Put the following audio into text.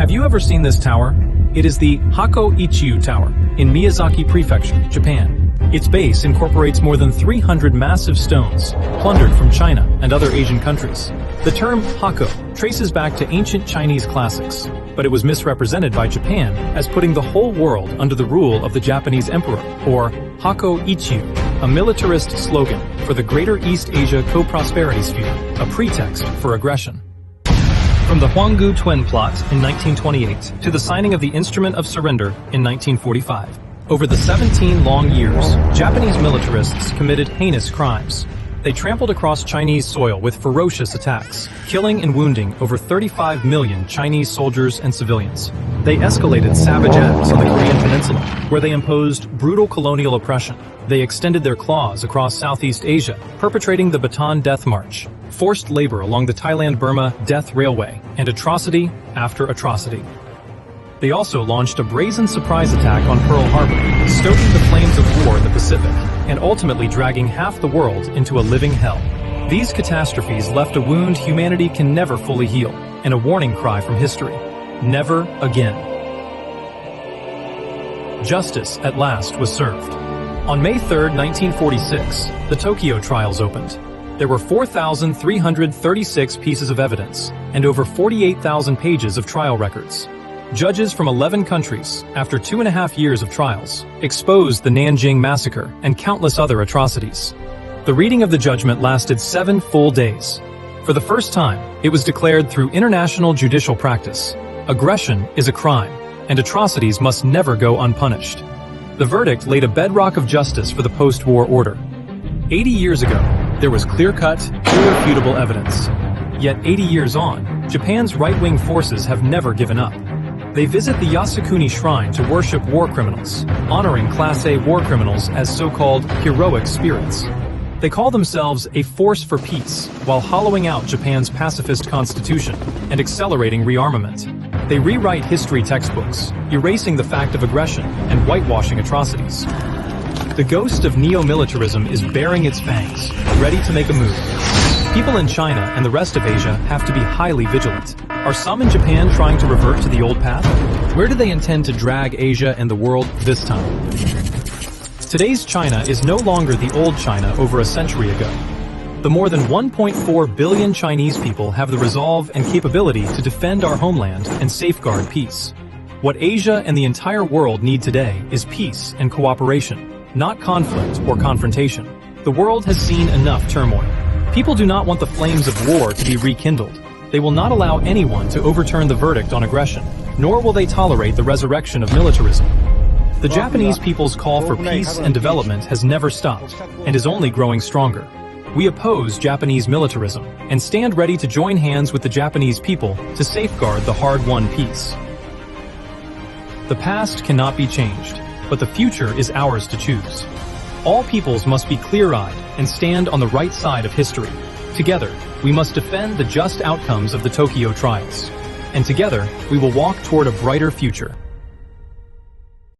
Have you ever seen this tower? It is the Hakko-Ichiu Tower in Miyazaki Prefecture, Japan. Its base incorporates more than 300 massive stones, plundered from China and other Asian countries. The term Hakko traces back to ancient Chinese classics, but it was misrepresented by Japan as putting the whole world under the rule of the Japanese emperor, or Hakko-Ichiu, a militarist slogan for the Greater East Asia Co-Prosperity Sphere, a pretext for aggression. From the Huanggu Twin Plot in 1928 to the signing of the Instrument of Surrender in 1945, over the 17 long years, Japanese militarists committed heinous crimes. They trampled across Chinese soil with ferocious attacks, killing and wounding over 35 million Chinese soldiers and civilians. They escalated savage acts on the Korean Peninsula, where they imposed brutal colonial oppression. They extended their claws across Southeast Asia, perpetrating the Bataan Death March, forced labor along the Thailand-Burma Death Railway, and atrocity after atrocity. They also launched a brazen surprise attack on Pearl Harbor, stoking the flames of war in the Pacific, and ultimately dragging half the world into a living hell. These catastrophes left a wound humanity can never fully heal, and a warning cry from history: never again. Justice at last was served. On May 3, 1946, the Tokyo trials opened. There were 4,336 pieces of evidence, and over 48,000 pages of trial records. Judges from 11 countries, after 2.5 years of trials, exposed the Nanjing Massacre and countless other atrocities. The reading of the judgment lasted 7 full days. For the first time, it was declared through international judicial practice: aggression is a crime, and atrocities must never go unpunished. The verdict laid a bedrock of justice for the post-war order. 80 years ago, there was clear-cut, irrefutable evidence. Yet 80 years on, Japan's right-wing forces have never given up. They visit the Yasukuni Shrine to worship war criminals, honoring Class A war criminals as so-called heroic spirits. They call themselves a force for peace, while hollowing out Japan's pacifist constitution and accelerating rearmament. They rewrite history textbooks, erasing the fact of aggression and whitewashing atrocities. The ghost of neo-militarism is baring its fangs, ready to make a move. People in China and the rest of Asia have to be highly vigilant. Are some in Japan trying to revert to the old path? Where do they intend to drag Asia and the world this time? Today's China is no longer the old China over a century ago. The more than 1.4 billion Chinese people have the resolve and capability to defend our homeland and safeguard peace. What Asia and the entire world need today is peace and cooperation, not conflict or confrontation. The world has seen enough turmoil. People do not want the flames of war to be rekindled. They will not allow anyone to overturn the verdict on aggression, nor will they tolerate the resurrection of militarism. The Japanese people's call for peace and development has never stopped, and is only growing stronger. We oppose Japanese militarism, and stand ready to join hands with the Japanese people to safeguard the hard-won peace. The past cannot be changed, but the future is ours to choose. All peoples must be clear-eyed and stand on the right side of history. Together, we must defend the just outcomes of the Tokyo trials. And together, we will walk toward a brighter future.